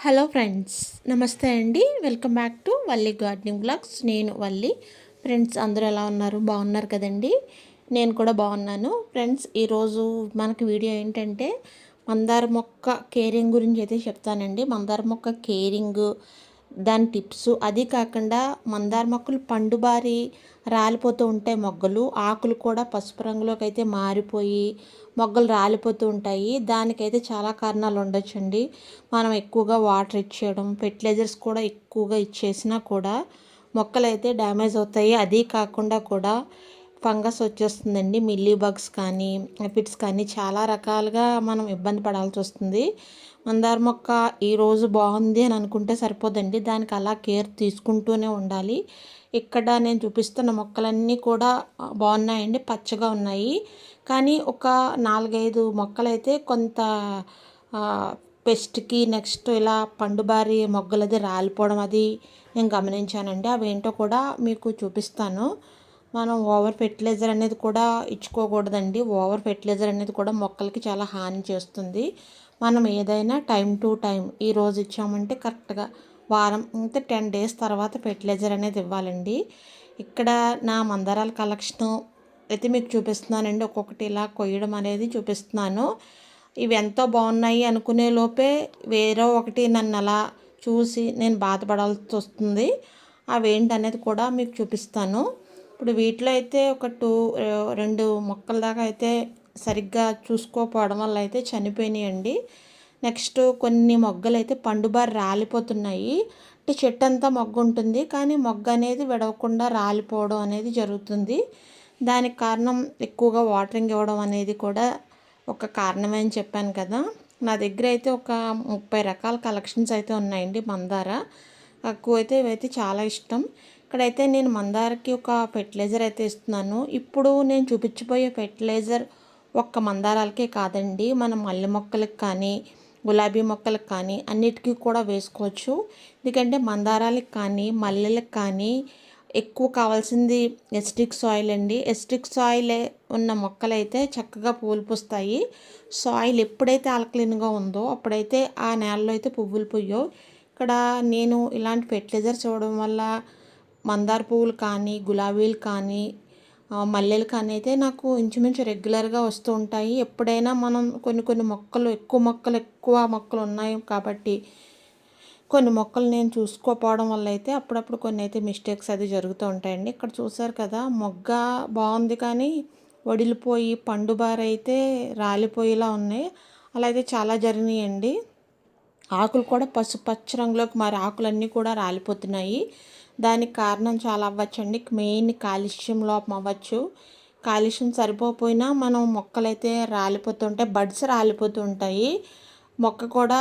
Hello friends, నమస్తే అండి. Welcome back to Valli gardening blogs. నేను వల్లి. ఫ్రెండ్స్ అందరూ ఎలా ఉన్నారు? బాగున్నారు కదండి. నేను కూడా బాగున్నాను. ఫ్రెండ్స్, ఈరోజు మనకి వీడియో ఏంటంటే మందార మొక్క కేరింగ్ గురించి అయితే చెప్తానండి. మందార మొక్క కేరింగ్, దాని టిప్స్, అది కాకుండా మందార మొక్కలు పండుబారి రాలిపోతూ ఉంటాయి. మొగ్గలు ఆకులు కూడా పసుపు రంగులోకి అయితే మారిపోయి మొగ్గలు రాలిపోతూ ఉంటాయి. దానికైతే చాలా కారణాలు ఉండొచ్చండి. మనం ఎక్కువగా వాటర్ ఇచ్చేయడం, ఫెర్టిలైజర్స్ కూడా ఎక్కువగా ఇచ్చేసినా కూడా మొక్కలు అయితే డ్యామేజ్ అవుతాయి. అది కాకుండా కూడా ఫంగస్ వచ్చేస్తుందండి. మిల్లీ బగ్స్ కానీ ఎఫిడ్స్ కానీ చాలా రకాలుగా మనం ఇబ్బంది పడాల్సి వస్తుంది. మందార మొక్క ఈరోజు బాగుంది అని అనుకుంటే సరిపోదండి. దానికి అలా కేర్ తీసుకుంటూనే ఉండాలి. ఇక్కడ నేను చూపిస్తున్న మొక్కలన్నీ కూడా బాగున్నాయండి, పచ్చగా ఉన్నాయి. కానీ ఒక 4-5 మొక్కలైతే కొంత పెస్ట్కి నెక్స్ట్ ఇలా పండుబారి మొగ్గలది రాలిపోవడం అది నేను గమనించానండి. అవి ఏంటో కూడా మీకు చూపిస్తాను. మనం ఓవర్ ఫెర్టిలైజర్ అనేది కూడా ఇచ్చుకోకూడదండి. ఓవర్ ఫెర్టిలైజర్ అనేది కూడా మొక్కలకి చాలా హాని చేస్తుంది. మనం ఏదైనా టైం టు టైం ఈరోజు ఇచ్చామంటే కరెక్ట్గా వారం అంటే 10 డేస్ తర్వాత ఫెర్టిలైజర్ అనేది ఇవ్వాలండి. ఇక్కడ నా మందారాల కలెక్షన్ అయితే మీకు చూపిస్తున్నానండి. ఒక్కొక్కటి ఇలా కొయ్యడం అనేది చూపిస్తున్నాను. ఇవి ఎంతో బాగున్నాయి అనుకునే లోపే వేరే ఒకటి నన్ను అలా చూసి నేను బాధపడాల్సి వస్తుంది. అవి ఏంటనేది కూడా మీకు చూపిస్తాను. ఇప్పుడు వీటిలో అయితే ఒక 2 మొక్కల దాకా అయితే సరిగ్గా చూసుకోకపోవడం వల్ల అయితే చనిపోయినాయండి. నెక్స్ట్ కొన్ని మొగ్గలు అయితే పండుబారి రాలిపోతున్నాయి. అంటే చెట్టు అంతా మొగ్గ ఉంటుంది, కానీ మొగ్గ అనేది విడవకుండా రాలిపోవడం అనేది జరుగుతుంది. దానికి కారణం ఎక్కువగా వాటరింగ్ ఇవ్వడం అనేది కూడా ఒక కారణమే అని చెప్పాను కదా. నా దగ్గర అయితే ఒక 30 రకాల కలెక్షన్స్ అయితే ఉన్నాయండి మందార. నాకు అయితే ఇవైతే చాలా ఇష్టం. ఇక్కడైతే నేను మందారకి ఒక ఫెర్టిలైజర్ అయితే ఇస్తున్నాను. ఇప్పుడు నేను చూపించబోయే ఫెర్టిలైజర్ ఒక్క మందారాలకే కాదండి, మనం మల్లె మొక్కలకు కానీ గులాబీ మొక్కలకు కానీ అన్నిటికీ కూడా వేసుకోవచ్చు. ఎందుకంటే మందారాలకు కానీ మల్లెలకు కానీ ఎక్కువ కావాల్సింది ఎస్టిక్ సాయిల్ అండి. ఎస్టిక్ సాయిల్ ఉన్న మొక్కలైతే చక్కగా పూలు పూస్తాయి. సాయిల్ ఎప్పుడైతే ఆల్కలీన్గా ఉందో అప్పుడైతే ఆ నేలలో అయితే పువ్వులు పూయవు. ఇక్కడ నేను ఇలాంటి ఫెర్టిలైజర్స్ ఇవ్వడం వల్ల మందార పువ్వులు కానీ గులాబీలు కానీ మల్లెలు కానీ అయితే నాకు ఇంచుమించు రెగ్యులర్గా వస్తూ ఉంటాయి. ఎప్పుడైనా మనం కొన్ని ఎక్కువ మొక్కలు ఉన్నాయి కాబట్టి కొన్ని మొక్కలు నేను చూసుకోకపోవడం వల్ల అయితే అప్పుడప్పుడు కొన్ని అయితే మిస్టేక్స్ అది జరుగుతూ ఉంటాయండి. ఇక్కడ చూసారు కదా, మొగ్గ బాగుంది కానీ వడిలిపోయి పండుబారైతే రాలిపోయేలా ఉన్నాయి. అలా అయితే చాలా జరిగినాయండి. ఆకులు కూడా పచ్చ రంగులోకి మారి ఆకులన్నీ కూడా రాలిపోతున్నాయి. దానికి కారణం చాలా అవ్వచ్చండి. మెయిన్ కాల్షియం లోపం అవ్వచ్చు. కాల్షియం సరిపోకపోయినా మనం మొక్కలైతే రాలిపోతుంటాయి, బడ్స్ రాలిపోతూ ఉంటాయి. మొక్క కూడా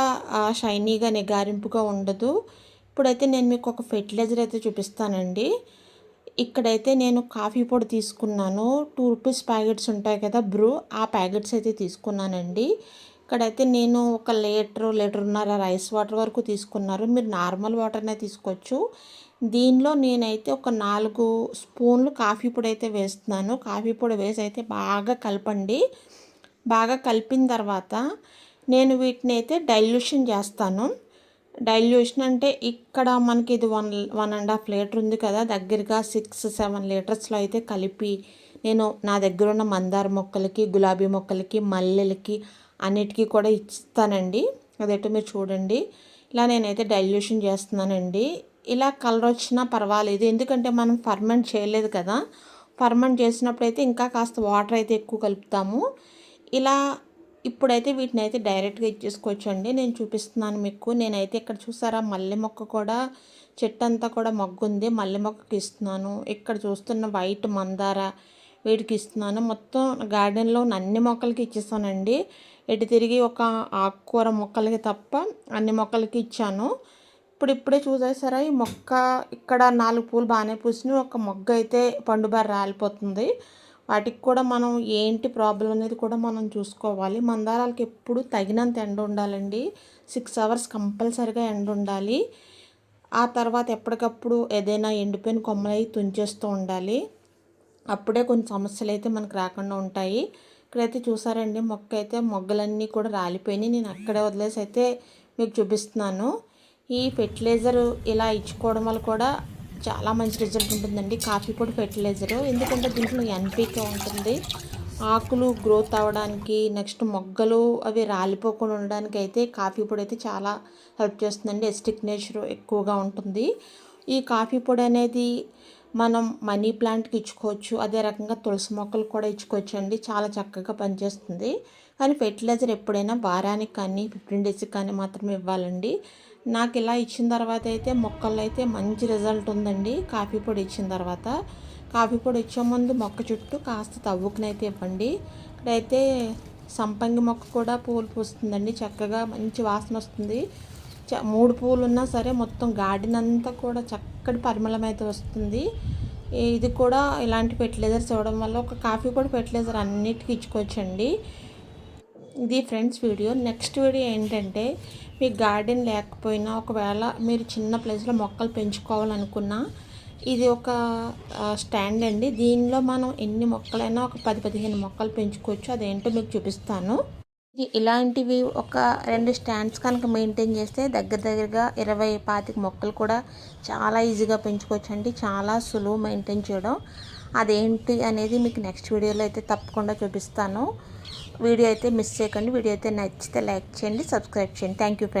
షైనీగా నిగారింపుగా ఉండదు. ఇప్పుడైతే నేను మీకు ఒక ఫెర్టిలైజర్ అయితే చూపిస్తానండి. ఇక్కడైతే నేను కాఫీ పొడి తీసుకున్నాను. 2 రూపీస్ ప్యాకెట్స్ ఉంటాయి కదా, బ్రూ, ఆ ప్యాకెట్స్ అయితే తీసుకున్నానండి. ఇక్కడైతే నేను ఒక లీటర్న్నర రైస్ వాటర్ వరకు తీసుకున్నారు. మీరు నార్మల్ వాటర్నే తీసుకోవచ్చు. దీనిలో నేనైతే ఒక 4 స్పూన్లు కాఫీ పొడి అయితే వేస్తున్నాను. కాఫీ పొడి వేసి అయితే బాగా కలపండి. బాగా కలిపిన తర్వాత నేను వీటిని అయితే డైల్యూషన్ చేస్తాను. డైల్యూషన్ అంటే ఇక్కడ మనకి ఇది 1.5 లీటర్ ఉంది కదా, దగ్గరగా 6-7 లీటర్స్లో అయితే కలిపి నేను నా దగ్గర ఉన్న మందార మొక్కలకి గులాబీ మొక్కలకి మల్లెలకి అన్నిటికీ కూడా ఇస్తానండి. అదేంటో మీరు చూడండి. ఇలా నేనైతే డైల్యూషన్ చేస్తున్నానండి. ఇలా కలర్ వచ్చినా పర్వాలేదు, ఎందుకంటే మనం ఫర్మెంట్ చేయలేదు కదా. ఫర్మెంట్ చేసినప్పుడు అయితే ఇంకా కాస్త వాటర్ అయితే ఎక్కువ కలుపుతాము. ఇలా ఇప్పుడైతే వీటిని అయితే డైరెక్ట్గా ఇచ్చేసుకోవచ్చు అండి. నేను చూపిస్తున్నాను మీకు. నేనైతే ఇక్కడ చూసారా, మల్లె మొక్క కూడా చెట్టు అంతా కూడా మొగ్గుంది. మల్లె మొక్కకి ఇస్తున్నాను. ఇక్కడ చూస్తున్న వైట్ మందార వీటికి ఇస్తున్నాను. మొత్తం గార్డెన్లో ఉన్న అన్ని మొక్కలకి ఇచ్చేస్తానండి. ఎటు తిరిగి ఒక ఆకుకూర మొక్కలకి తప్ప అన్ని మొక్కలకి ఇచ్చాను. ఇప్పుడే చూసేసారా, ఈ మొక్క ఇక్కడ 4 పూలు బాగానే పూసినాయి, ఒక మొగ్గ అయితే పండుబారి రాలిపోతుంది. వాటికి కూడా మనం ఏంటి ప్రాబ్లం అనేది కూడా మనం చూసుకోవాలి. మందారాలకి ఎప్పుడు తగినంత ఎండ ఉండాలండి. 6 అవర్స్ కంపల్సరిగా ఎండ ఉండాలి. ఆ తర్వాత ఎప్పటికప్పుడు ఏదైనా ఎండిపోయిన కొమ్మలు తుంచేస్తూ ఉండాలి. అప్పుడే కొన్ని సమస్యలు అయితే మనకు రాకుండా ఉంటాయి. ఇక్కడైతే చూసారండి, మొగ్గలన్నీ కూడా రాలిపోయినాయి. నేను అక్కడే వదిలేసి అయితే మీకు చూపిస్తున్నాను. ఈ ఫెర్టిలైజర్ ఇలా ఇచ్చుకోవడం వల్ల కూడా చాలా మంచి రిజల్ట్ ఉంటుందండి, కాఫీ పొడి ఫెర్టిలైజరు. ఎందుకంటే దీంట్లో ఎన్పికే ఉంటుంది. ఆకులు గ్రోత్ అవ్వడానికి, నెక్స్ట్ మొగ్గలు అవి రాలిపోకుండా ఉండడానికి అయితే కాఫీ పొడి అయితే చాలా హెల్ప్ చేస్తుందండి. ఎసిటిక్ నేచర్ ఎక్కువగా ఉంటుంది. ఈ కాఫీ పొడి అనేది మనం మనీ ప్లాంట్కి ఇచ్చుకోవచ్చు, అదే రకంగా తులసి మొక్కలు కూడా ఇచ్చుకోవచ్చు అండి. చాలా చక్కగా పనిచేస్తుంది. కానీ ఫెర్టిలైజర్ ఎప్పుడైనా వారానికి కానీ 15 డేస్కి కానీ మాత్రమే ఇవ్వాలండి. నాకు ఇలా ఇచ్చిన తర్వాత అయితే మొక్కల్లో అయితే మంచి రిజల్ట్ ఉందండి. కాఫీ పొడి ఇచ్చిన తర్వాత, కాఫీ పొడి ఇచ్చే ముందు మొక్క చుట్టూ కాస్త తవ్వుకునైతే ఇవ్వండి. ఇక్కడైతే సంపంగి మొక్క కూడా పూలు పూస్తుందండి, చక్కగా మంచి వాసన వస్తుంది. 3 పూలు ఉన్నా సరే మొత్తం గార్డెన్ అంతా కూడా చక్కటి పరిమళం అయితే వస్తుంది. ఇది కూడా ఇలాంటి ఫెర్టిలైజర్స్ ఇవ్వడం వల్ల ఒక కాఫీ పొడి ఫెర్టిలైజర్ అన్నిటికీ ఇచ్చుకోవచ్చండి. ఇది ఫ్రెండ్స్ వీడియో. నెక్స్ట్ వీడియో ఏంటంటే, మీ గార్డెన్ లేకపోయినా ఒకవేళ మీరు చిన్న ప్లేస్లో మొక్కలు పెంచుకోవాలనుకున్నా, ఇది ఒక స్టాండ్ అండి. దీనిలో మనం ఎన్ని మొక్కలైనా ఒక 10-15 మొక్కలు పెంచుకోవచ్చు. అదేంటో మీకు చూపిస్తాను. ఇలాంటివి ఒక 2 స్టాండ్స్ కనుక మెయింటైన్ చేస్తే దగ్గరగా 20-25 మొక్కలు కూడా చాలా ఈజీగా పెంచుకోవచ్చండి. చాలా సులువు మెయింటైన్ చేయడం. అదేంటి అనేది మీకు నెక్స్ట్ వీడియోలో అయితే తప్పకుండా చూపిస్తాను. వీడియో అయితే మిస్ చేయకండి. వీడియో అయితే నచ్చితే లైక్ చేయండి, సబ్స్క్రైబ్ చేయండి. Thank you friends.